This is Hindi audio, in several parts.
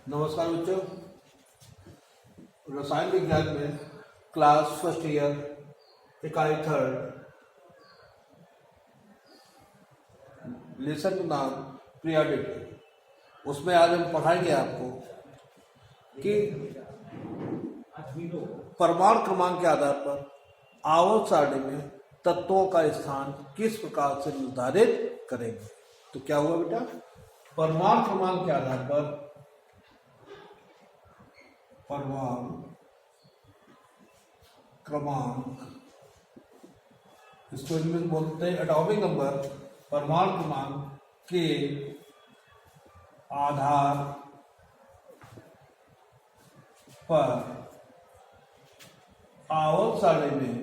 नमस्कार बच्चों। रसायन विज्ञान में क्लास फर्स्ट ईयर इकाई थर्ड लेसन का नाम पीरियोडिक। उसमें आज हम पढ़ाएंगे आपको कि परमाणु क्रमांक के आधार पर आवर्त सारणी में तत्वों का स्थान किस प्रकार से निर्धारित करेंगे। तो क्या हुआ बेटा, परमाणु क्रमांक के आधार पर परमाणु क्रमांक, इसको इंग्लिश में बोलते हैं एटॉमिक नंबर, परमाणु क्रमांक के आधार पर आवर्त सारणी में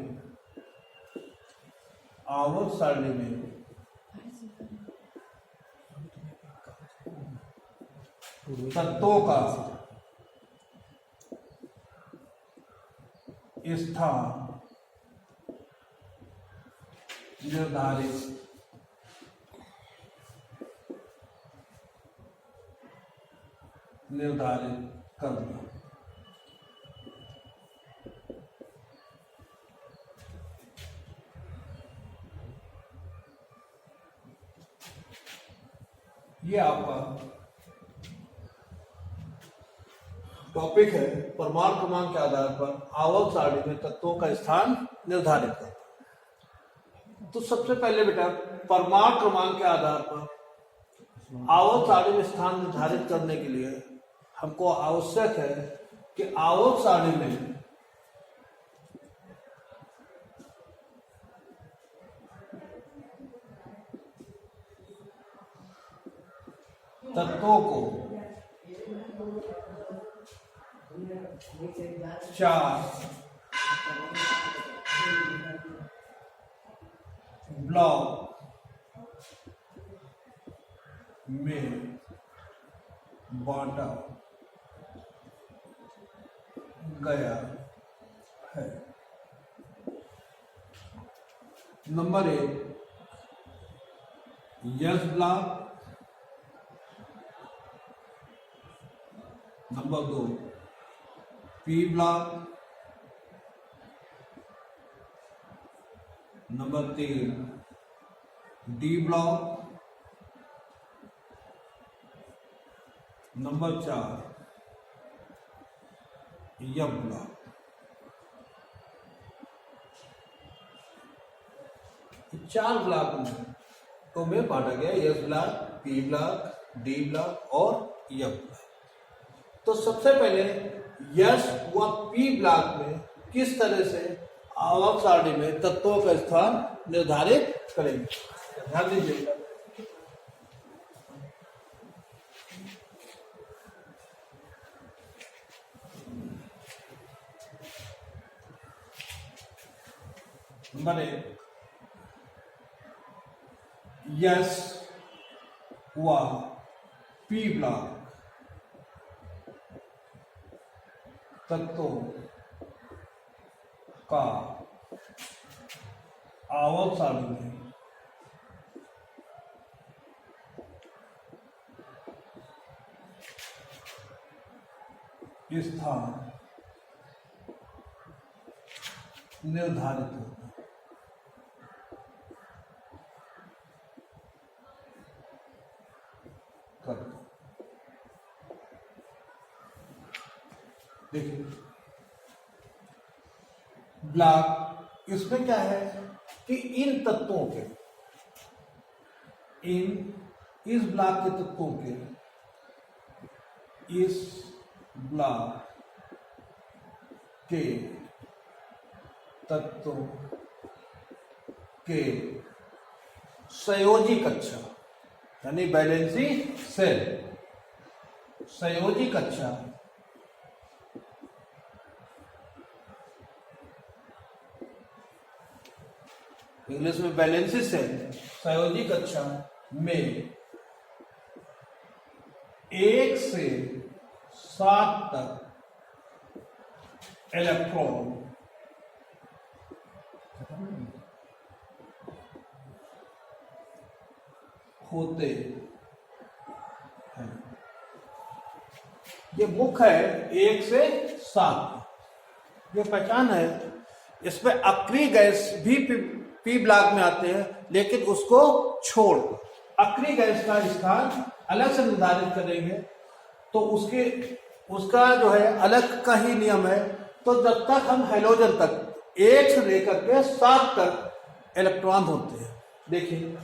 तत्वों का स्थान निर्धारित करना। ये आपका टॉपिक है, परमाणु क्रमांक के आधार पर आवर्त सारणी में तत्वों का स्थान निर्धारित करना। तो सबसे पहले बेटा, परमाणु क्रमांक के आधार पर आवर्त सारणी में स्थान निर्धारित करने के लिए हमको आवश्यक है कि आवर्त सारणी में तत्वों को चार ब्लॉक में बांटा गया है। Number 1 yes block, number 2 P block, number 3 D block, number 4 F block. चार ब्लॉक में बांटा गया, S block, P block, D block और एफ ब्लॉक। तो सबसे पहले यस व पी ब्लॉक में किस तरह से आवर्त सारणी में तत्वों का स्थान निर्धारित करेंगे, ध्यान दीजिएगा। नंबर 1 यस व पी ब्लॉक तत्वों का आवर्त सारणी में स्थान निर्धारित होगा। देखिए ब्लॉक, इसमें क्या है कि इन तत्वों के, इस ब्लॉक के तत्वों के, इस ब्लॉक के तत्वों के संयोजी कक्षा यानी वैलेंसी सेल, संयोजी कक्षा इंग्लिश में वैलेंसी सेल, संयोजी कक्षा में 1 से 7 तक इलेक्ट्रॉन होते हैं। ये मुख्य है 1 से 7, ये पहचान है। इसमें अक्रिय गैस भी पी ब्लॉक में आते हैं, लेकिन उसको छोड़ अक्रिय गैस का स्थान अलग से निर्धारित करेंगे, तो उसका जो है अलग का ही नियम है। तो जब तक हम हैलोजन तक 1 से लेकर के 7 तक इलेक्ट्रॉन होते हैं, देखिए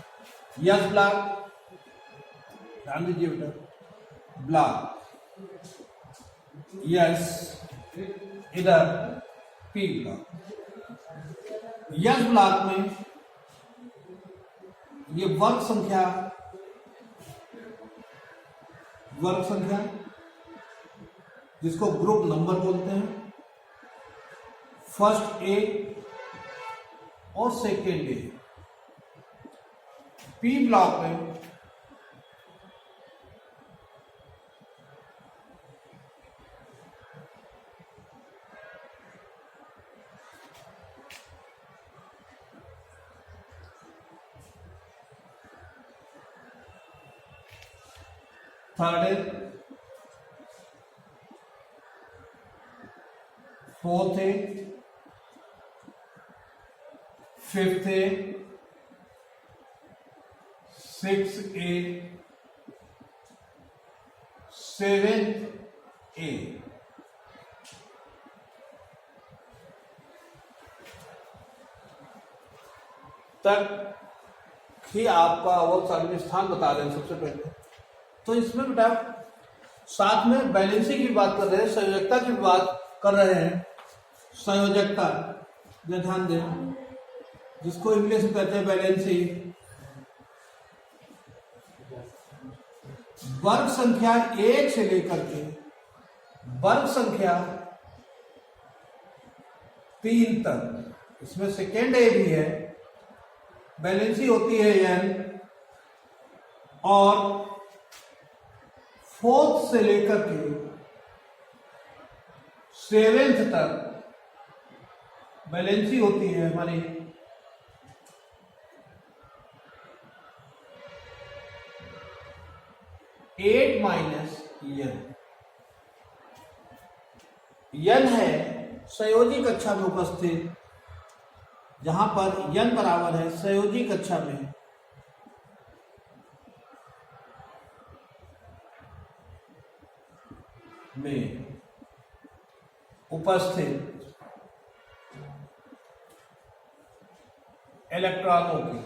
यस ब्लॉक, ध्यान दीजिए बेटा, ब्लॉक यस, इधर पी ब्लॉक। यस ब्लॉक में ये वर्ग संख्या जिसको ग्रुप नंबर बोलते हैं, फर्स्ट ए और सेकेंड ए। पी ब्लॉक में third A, fourth A, fifth A, six A, seventh ए। तक ही आपका अवल सारणी स्थान बता रहे हैं सबसे पहले। तो इसमें बेटा साथ में बैलेंसिंग की बात कर रहे हैं, संयोजकता की बात कर रहे हैं। संयोजकता जो ध्यान दें, जिसको इंग्लिश में कहते हैं बैलेंसिंग। वर्ग संख्या 1 से लेकर के वर्ग संख्या 3 तक, इसमें सेकेंड ए भी है, बैलेंसिंग होती है n, और 4th से लेकर के 7th तक बैलेंसिंग होती है हमारी एट माइनस n है संयोजी कक्षा में उपस्थित, जहां पर n बराबर है संयोजी कक्षा में उपस्थित इलेक्ट्रॉनों की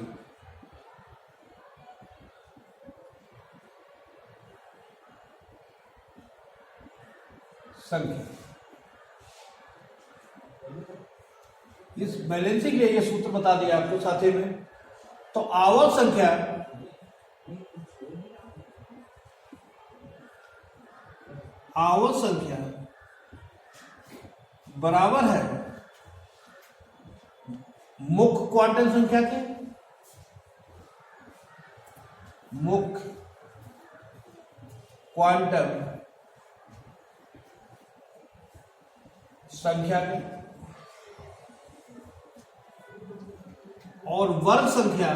संख्या। इस बैलेंसिंग के लिए ये सूत्र बता दिया आपको साथी में। तो आवर्त संख्या बराबर है मुख्य क्वांटम संख्या के, मुख्य क्वांटम संख्या के, और वर्ग संख्या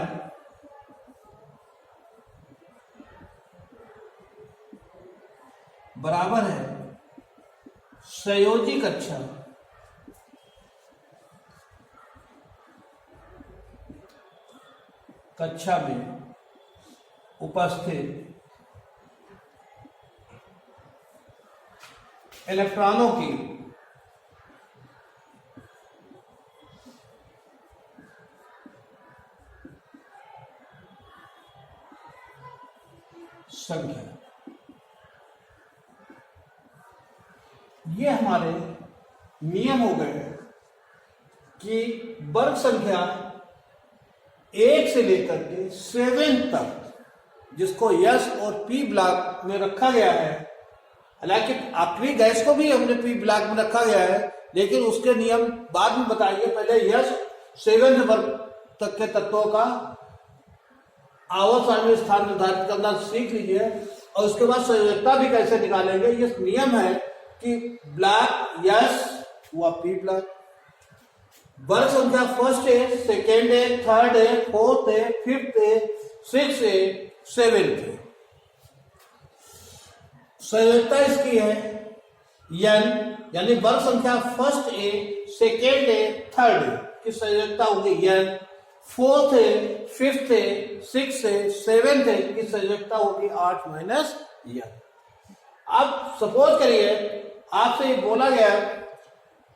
बराबर है संयोजी कक्षा में उपस्थित इलेक्ट्रॉनों की संख्या। ये हमारे नियम हो गए कि वर्ग संख्या 1 से लेकर के 7 तक, जिसको यस और पी ब्लॉक में रखा गया है, हालांकि आखिरी गैस को भी हमने पी ब्लॉक में रखा गया है, लेकिन उसके नियम बाद में बताएंगे। पहले यस 7 वर्ग तक के तत्वों का आवर्त सारणी स्थान निर्धारित करना सीख लीजिए, और उसके बाद संयोजकता भी कैसे निकालेंगे। ये नियम है कि ब्लॉक यस हुआ पी ब्लॉक, वर्ग संख्या first A, second A, third A, fourth A, fifth A, six A, seventh A. संयोजकता इसकी है n, यानी वर्ग संख्या first A, second A, third A की संयोजकता होगी n, fourth A, fifth A, six A, seventh A की संयोजकता होगी 8 माइनस n। अब सपोज करिए आपसे ये बोला गया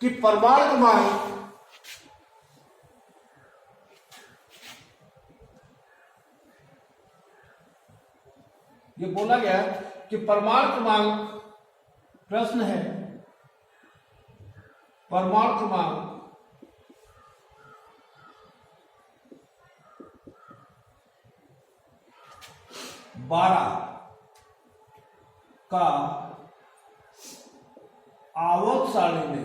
कि परमाणु क्रमांक ये बोला गया कि परमाणु क्रमांक, प्रश्न है परमाणु क्रमांक 12 का आवर्त सारणी में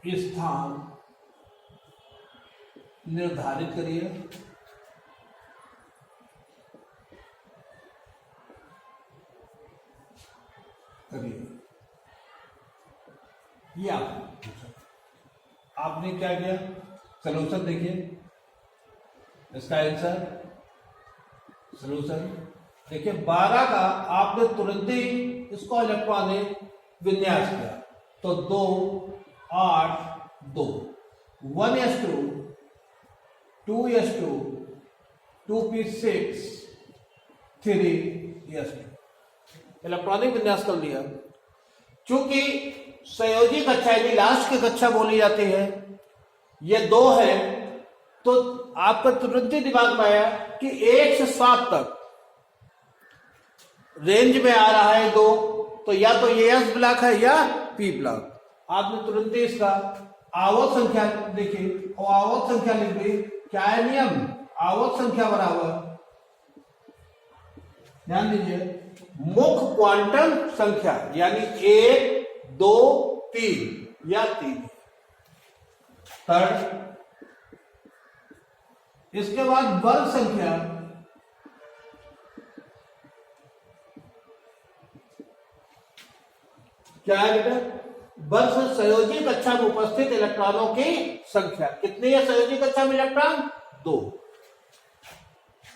स्थान निर्धारित करिए। ये आपने क्या किया, सलूशन देखिए, इसका आंसर सलूशन देखिए 12 का आपने तुरंत ही इसको इलेक्ट्रॉनिक विन्यास किया तो 2 8 2 1s2 2s2 2p6 3s2 electronic विन्यास कर लिया। चूंकि संयोजी कक्षा यानी लास्ट की कक्षा बोली जाती है, ये 2 है, तो आपका तुरंत ही दिमाग में आया कि 1 से 7 तक रेंज में आ रहा है 2, तो या तो ये एस ब्लॉक है या पी ब्लॉक। आपने तुरंत ही इसका आवर्त संख्या देखी और आवर्त संख्या लिख दी। क्या है नियम, आवर्त संख्या बराबर, ध्यान दीजिए, मुख्य क्वांटम संख्या यानी 1 2 3 या 3 थर्ड। इसके बाद वर्ग संख्या क्या है बेटा, वर्ग संयोजी कक्षा में उपस्थित इलेक्ट्रॉनों की संख्या। कितनी है संयोजी कक्षा में इलेक्ट्रॉन, 2।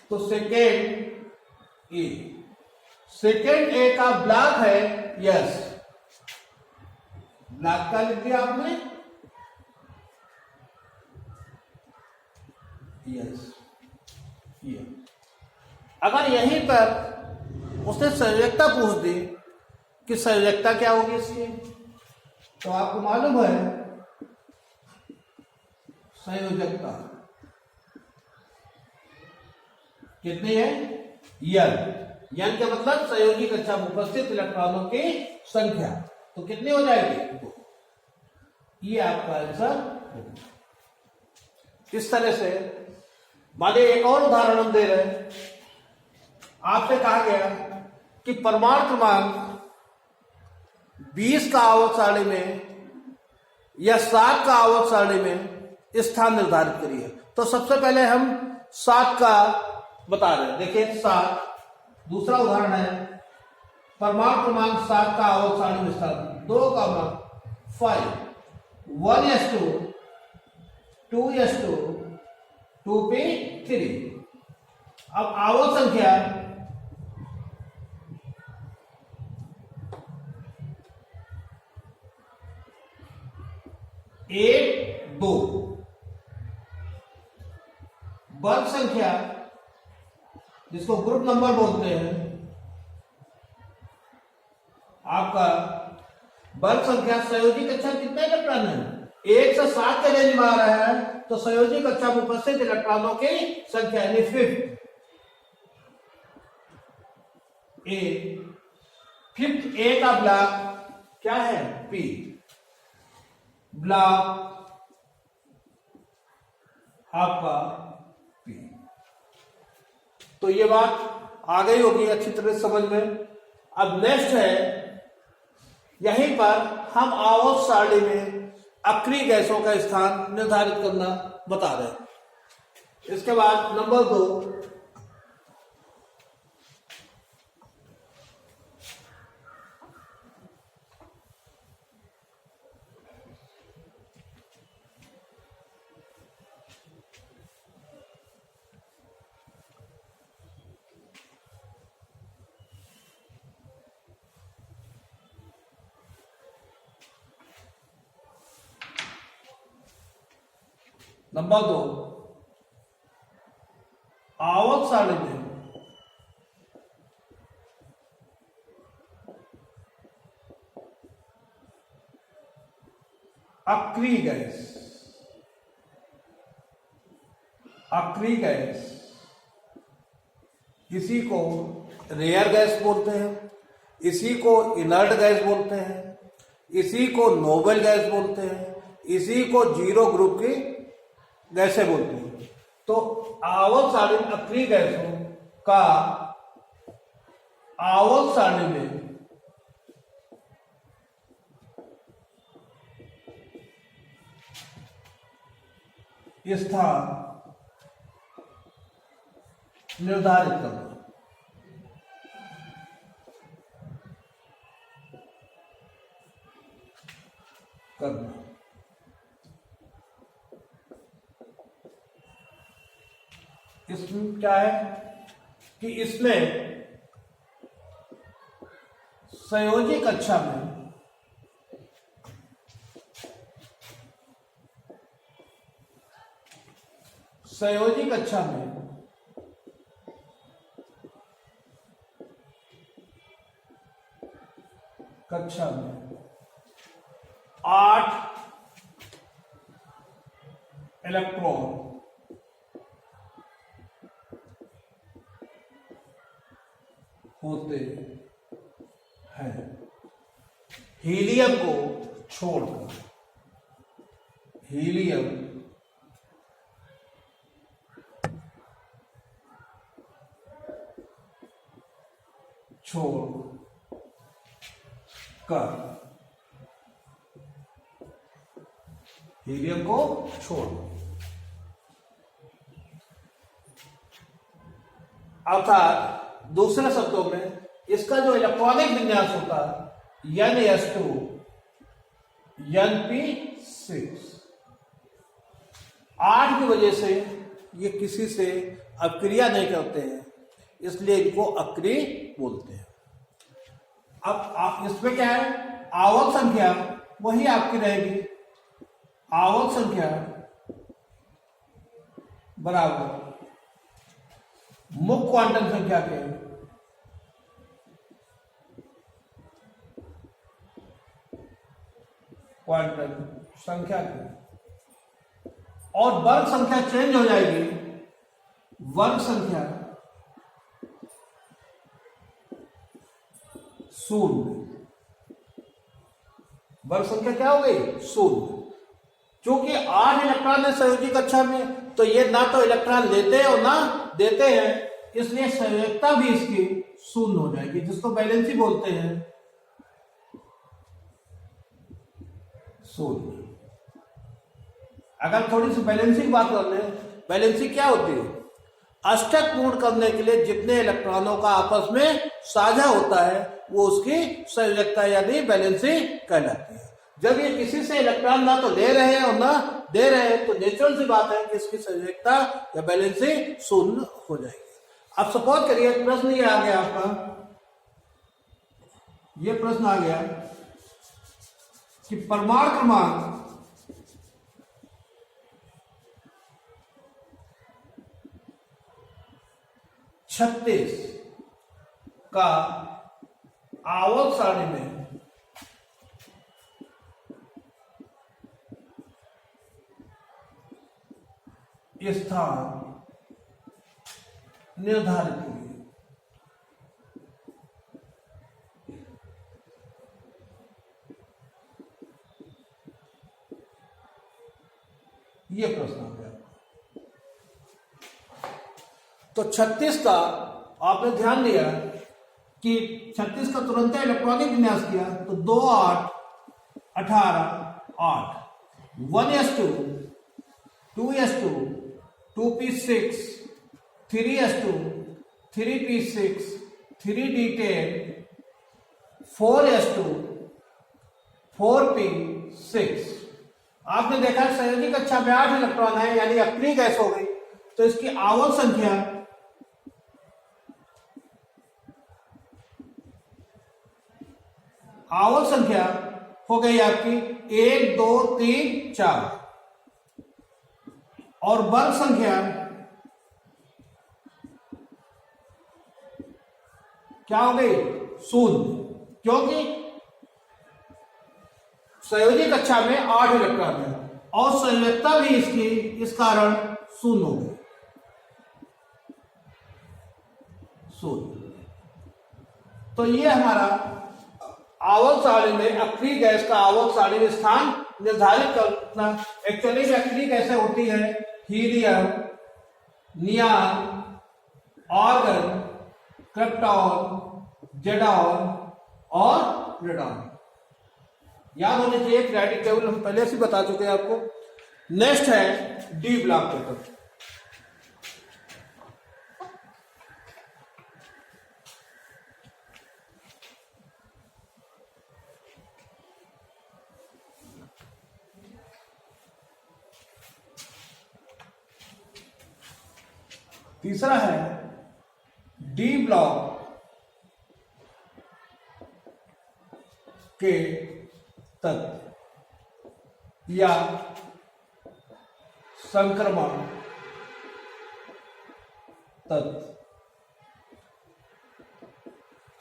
तो सेकेंड ए का ब्लॉक है यस, ब्लॉक का लिख दिया आपने यस। अगर यहीं पर उसने संयोजकता पूछ दी कि संयोजकता क्या होगी इसकी, तो आपको मालूम है संयोजकता कितनी है, यन का मतलब संयोजी कक्षा में उपस्थित इलेक्ट्रॉनों की संख्या। तो कितनी हो जाएगी, 2। ये आपका आंसर। इस तरह से मानिए एक और उदाहरण हम दे रहे हैं। आपसे कहा गया कि परमाणु क्रमांक 20 का आवर्त सारणी में या 7 का आवर्त सारणी में स्थान निर्धारित करिए। तो सबसे पहले हम 7 का बता रहे हैं। देखिए 7, दूसरा उदाहरण है परमाणु क्रमांक 7 का आवर्त सारणी में स्थान 2, 5 1s2 2s2 2p3। अब आवर्त संख्या 1 2, वर्ग संख्या जिसको ग्रुप नंबर बोलते हैं, आपका वर्ग संख्या संयोजी कक्षा कितने इलेक्ट्रॉन है, 1 से 7 के रेंज में आ रहा है, तो संयोजी कक्षा में उपस्थित इलेक्ट्रॉनों की संख्या यानी 5th ए का ब्लॉक क्या है, पी ब्लॉक आपका पी। तो ये बात आ गई होगी अच्छी तरह समझ में। अब नेक्स्ट है, यहीं पर हम आवर्त सारणी में अक्रिय गैसों का स्थान निर्धारित करना बता रहे हैं। इसके बाद नंबर 2, नंबर 2, आवर्त सारणी में अक्रिय गैस, इसी को रेयर गैस बोलते हैं, इसी को इनर्ट गैस बोलते हैं, इसी को नोबल गैस बोलते हैं, इसी को जीरो ग्रुप की गैसें बोलते हैं। तो आवर्त सारणी में अक्रिय गैसों का आवर्त सारणी में स्थान निर्धारित करना। इसमें क्या है कि इसमें संयोजी कक्षा में कक्षा में 8 इलेक्ट्रॉन होते हैं हीलियम को छोड़कर। हीलियम को छोड़, अर्थात दूसरे शब्दों में इसका जो इलेक्ट्रॉनिक विन्यास होता है NS2 Np6, 8 की वजह से ये किसी से अक्रिया नहीं करते हैं, इसलिए इनको अक्रिय बोलते हैं। अब आप इसमें क्या है, आवर्त संख्या वही आपकी रहेगी, आवर्त संख्या बराबर मुख्य क्वांटम संख्या के क्वांटम संख्या की, और वर्ग संख्या चेंज हो जाएगी। वर्ग संख्या 0, वर्ग संख्या क्या हो गई 0। क्योंकि 8 इलेक्ट्रॉन है संयोजी कक्षा में, तो ये ना तो इलेक्ट्रॉन लेते हैं और ना देते हैं, इसलिए संयोजकता भी इसकी 0 हो जाएगी, जिसको वैलेंसी बोलते हैं 0। अगर थोड़ी सी वैलेंसी की बात कर लें, वैलेंसी क्या होती है, अष्टक पूर्ण करने के लिए जितने इलेक्ट्रॉनों का आपस में साझा होता है वो उसकी संयोजकता यानी वैलेंसी कहलाती है। जब ये किसी से इलेक्ट्रॉन ना तो ले रहे हैं और ना दे रहे हैं, तो नेचुरल सी बात है कि इसकी संयोजकता या वैलेंसी 0 हो जाएगी। अब सपोज करिए प्रश्न ये आ गया आपका, ये प्रश्न आ गया कि परमाणु क्रमांक 36 का आवर्त सारणी में स्थान निर्धारित कीजिए। ये प्रश्न आ गया। तो 36 का आपने ध्यान दिया कि 36 का तुरंत इलेक्ट्रॉनिक विन्यास किया, तो 2 8 18 8 1s2 2s2 2p6 3s2 3p6 3d10 4s2 4p6। आपने देखा संयोजी कक्षा में 8 इलेक्ट्रॉन है, यानी अक्रिय गैस हो गई, तो इसकी आवर्त संख्या हो गई आपकी 1 2 3 4। और वर्ग संख्या क्या हो गई? शून्य, क्योंकि संयोजी कक्षा में 8 इलेक्ट्रॉन है और संयोजकता भी इसकी इस कारण शून्य हो गई, शून्य। तो ये हमारा आवर्त सारणी में अक्रिय गैस का आवर्त सारणी में स्थान निर्धारित करना। एक्चुअली में अक्रिय कैसे होती है? हीलियम, नियॉन, आर्गन, क्रिप्टॉन, जेडॉन और रेडॉन। याद होने चाहिए, पीरियोडिक टेबल हम पहले से बता चुके हैं आपको। नेक्स्ट है डी ब्लॉक पेपर। तीसरा है डी ब्लॉक के तत्व या संक्रमण तत्व।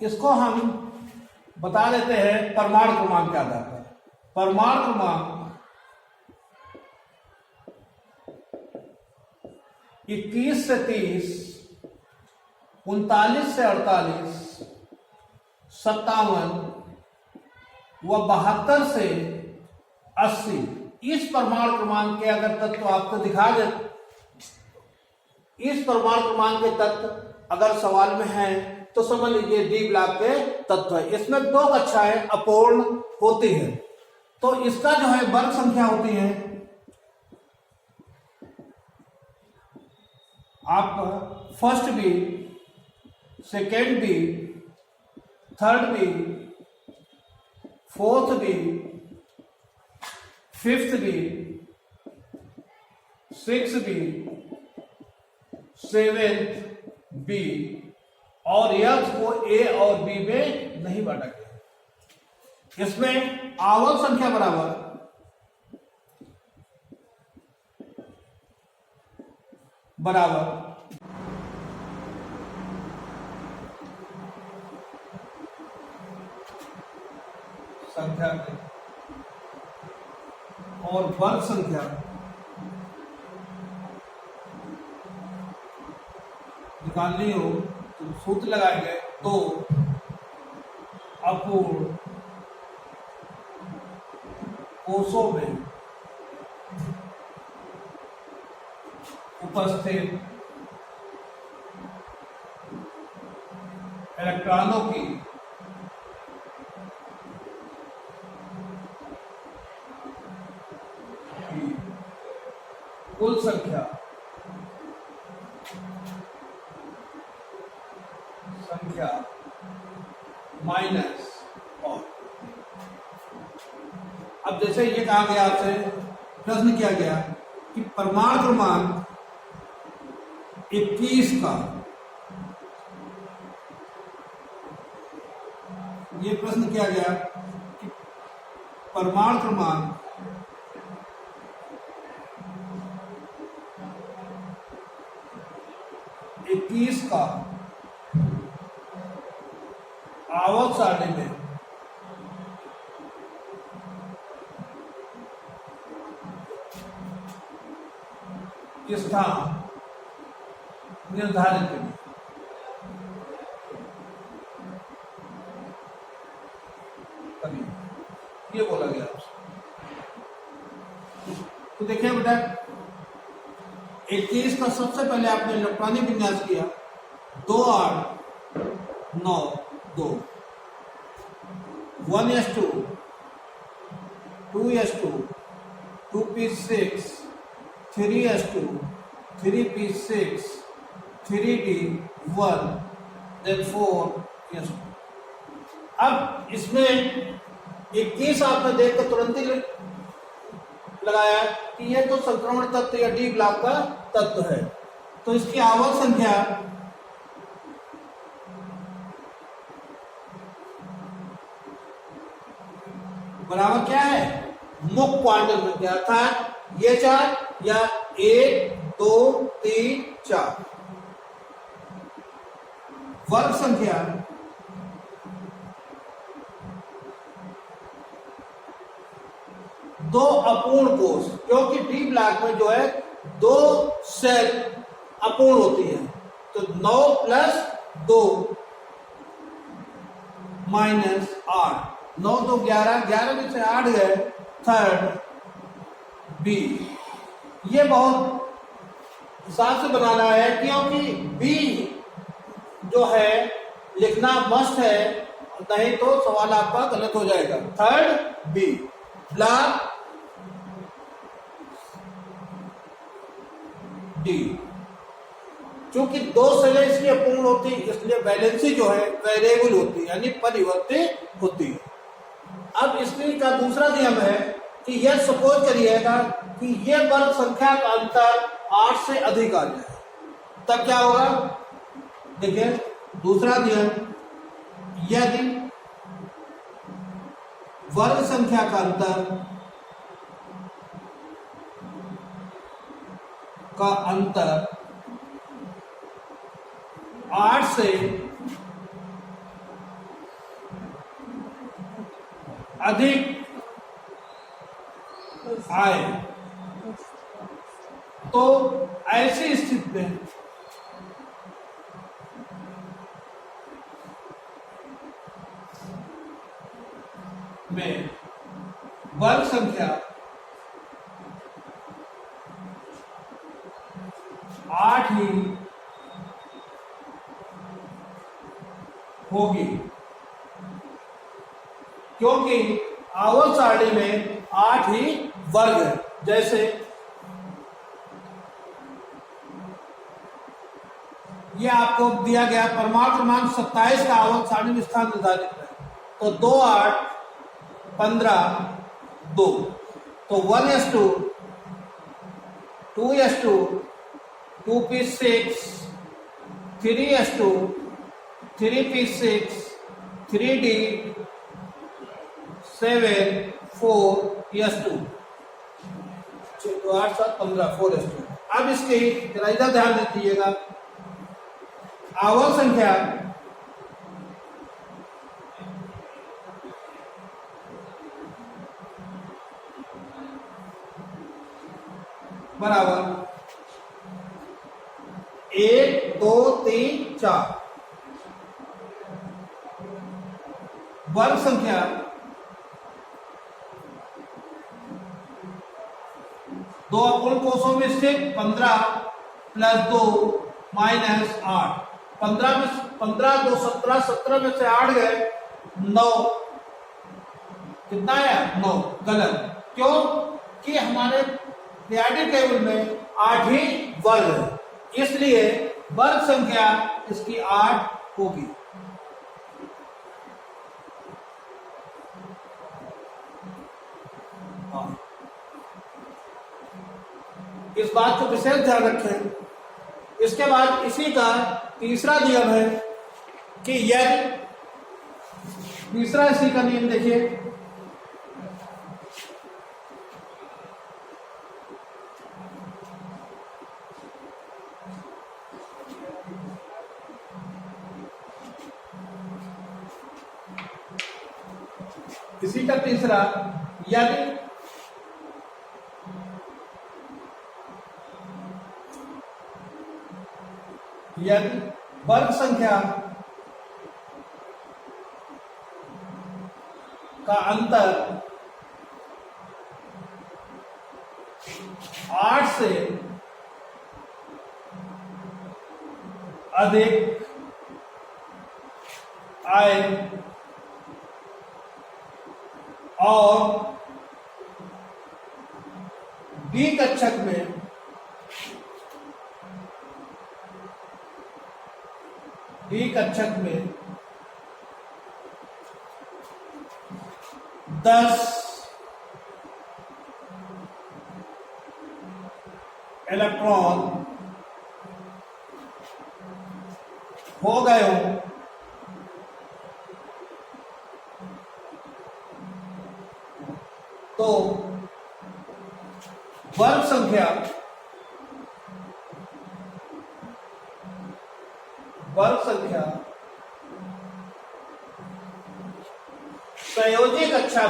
इसको हम बता देते हैं परमाणु क्रमांक के आधार पर। परमाणु क्रमांक 21 से 30, 39 से 48, 57 व 72 से 80। इस परमाणु क्रमांक के अगर तत्व आपको दिखा दे, इस परमाणु क्रमांक के तत्व अगर सवाल में है तो समझ लीजिए डी ब्लॉक के तत्व है। इसमें 2 कक्षाएं अपूर्ण होती है, तो इसका जो है वर्ग संख्या होती है आप first B, second B, third B, fourth B, fifth B, six B, seventh B और यथ को ए और बी में नहीं बांटा गया। इसमें आवर्त संख्या बराबर संख्या और वर्ग संख्या निकालनी हो तो सूत्र लगाएंगे। तो अपूर्ण कोषों में उपस्थित इलेक्ट्रॉनों की कुल संख्या माइनस और। अब जैसे ये कहा गया, आपसे प्रश्न किया गया कि परमाणु क्रमांक 21 का, ये प्रश्न किया गया कि परमाणु क्रमांक 21 का आवर्त सारणी में स्थान निर्धारित करिए। ये बोला गया आपसे। तो देखिए बेटा, 21 का सबसे पहले आपने इलेक्ट्रॉनिक विन्यास किया 2 8 9 2 1s2 2s2 2p6 3s2 3p6 3d1 then 4s2। अब इसमें 21 आपने देख कर तुरंत ही लगाया कि यह तो संक्रमण तत्व या डी ब्लॉक का तत्व है। तो इसकी आवर्त संख्या बराबर क्या है? मुक्त क्वांटम संख्या, अर्थात ये चार्ज या 1 2 3 4 वर्ग संख्या दो अपूर्ण कोष, क्योंकि डी ब्लॉक में जो है दो सेल अपूर्ण होती है, तो 9 प्लस 2 माइनस 8, 9 2 11, 11 में से 8 गए, थर्ड बी। ये बहुत हिसाब से बनाना है, क्योंकि बी जो है लिखना मस्ट है, नहीं तो सवाल आपका गलत हो जाएगा। थर्ड बी ब्लॉक डी, क्योंकि दो सेलें इसकी अपूर्ण होती है, इसलिए वैलेंसी जो है वेरिएबल होती है, यानी परिवर्तित होती है। अब इसलिए का दूसरा नियम है कि यह सपोज करिएगा कि यह वर्ग संख्या का अंतर 8 से अधिक आ जाए, तब क्या होगा? देखिए दूसरा नियम, यदि वर्ग संख्या का अंतर 8 से अधिक आए, तो ऐसी स्थिति में वर्ग संख्या 8 ही होगी, क्योंकि आवर्त सारणी में 8 ही वर्ग है। जैसे ये आपको दिया गया परमाणु क्रमांक 27 का आवर्त सारणी में स्थान निर्धारित है, तो 2 8 15 2, तो 1:2 2:2 2p6 3:2 3p6 3d 7 4:2, 8 7 15 4:2। अब इसके जरा इधर ध्यान दीजिएगा, आवर्त संख्या बराबर 1 2 3 4, वर्ग संख्या दो अपूर्ण कोषों में से 15 प्लस 2 माइनस 8, 15 में 15 2 17, 17 में से 8 गए 9, कितना आया? 9। गलत, क्यों कि हमारे पीआईडी टेबल में 8 ही वर्ग है, इसलिए वर्ग संख्या इसकी 8 होगी। इस बात को विशेष ध्यान रखें। इसके बाद इसी का तीसरा नियम है कि यदि तीसरा इसी का नियम देखिए, इसी का तीसरा, यदि वर्ग संख्या का अंतर 8 से अधिक आए और बी कक्षक में में 10 इलेक्ट्रॉन हो गए हो, तो वर्ग संख्या संख्या संयोजी कक्षा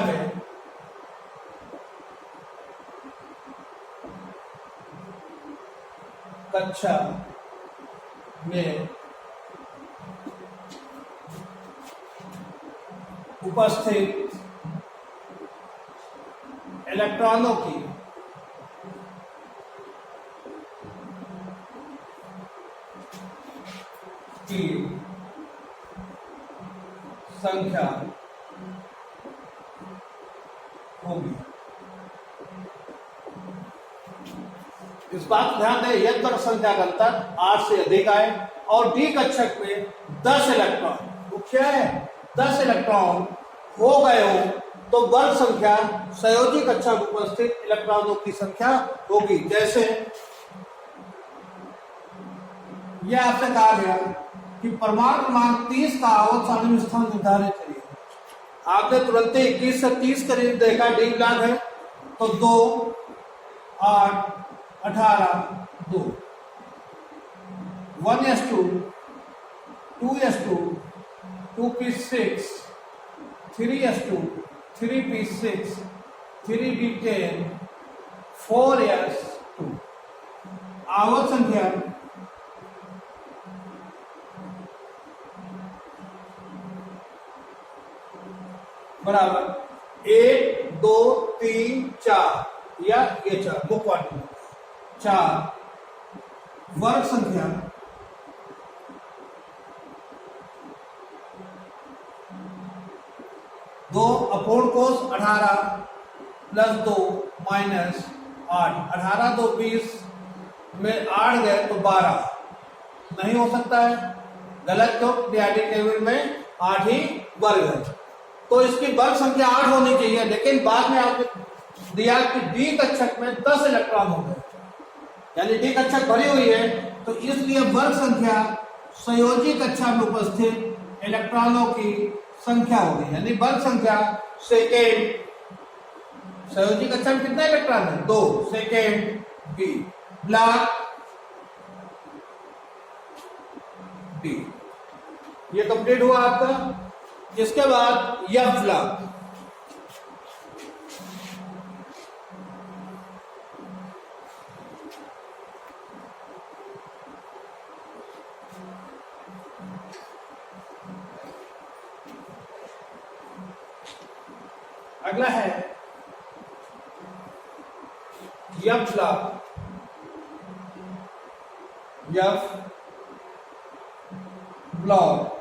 में उपस्थित इलेक्ट्रॉनों की संख्या होगी। इस बात को ध्यान दें, यदि वर्ग संख्या का अंतर 8 से अधिक आए और डी कक्षक में 10 इलेक्ट्रॉन, वो क्या है 10 इलेक्ट्रॉन हो गए हो, तो वर्ग संख्या संयोजी कक्षा में उपस्थित इलेक्ट्रॉनों की संख्या होगी। जैसे यह आपसे कहा गया कि परमाणु क्रमांक 30 का आवर्त सारणी में स्थान निर्धारित करिए। आपने तुरंत ही 21 से 30 करीब देखा डी ब्लॉक है, तो 2, 8, 18, 2, 1s2, 2s2, 2p6, 3s2, 3p6, 3d10, 4s2। आवर्त संख्या बराबर 1, 2, 3, 4 या ये 4 बुक वाली 4 वर्ग संख्या दो अपूर्ण कोष 18 प्लस 2 माइनस 8, 18 2 20 में 8 गए तो 12 नहीं हो सकता है, गलत। तो पीरियोडिक टेबल में 8 ही वर्ग है, तो इसकी वर्ग संख्या 8 होनी चाहिए, लेकिन बाद में आपने दिया कि डी कक्षक में 10 इलेक्ट्रॉन हो गए, यानी डी कक्षक भरी हुई है, तो इसलिए वर्ग संख्या संयोजी कक्षा में उपस्थित इलेक्ट्रॉनों की संख्या होगी। यानी वर्ग संख्या सेकेंड, संयोजी कक्षा में कितने इलेक्ट्रॉन है 2, सेकेंड बी ब्लॉक डी। ये कंप्लीट हुआ आपका। इसके बाद यह ब्लॉक, अगला है F block. F block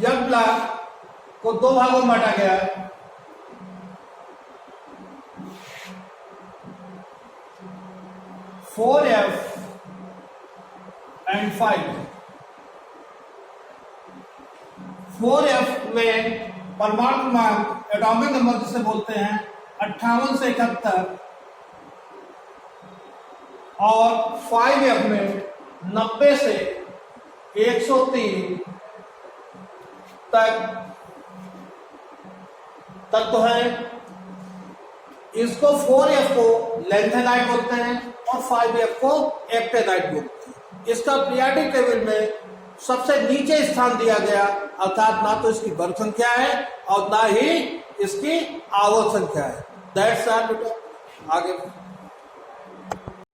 F block को दो भागों में बांटा गया है। Four F and 5। 4f में परमाणु क्रमांक एटॉमिक नंबर जिसे बोलते हैं 58 से 71, और 5f में 90 से 103 तक तत्व है। इसको 4f को लैंथेनाइट बोलते हैं और 5f को एक्टेनाइट बोलते हैं। इसका पीरियोडिक टेबल में सबसे नीचे स्थान दिया गया, अर्थात ना तो इसकी वर्ग संख्या है और ना ही इसकी आवर्त संख्या है। दैट्स ऑल बेटा। आगे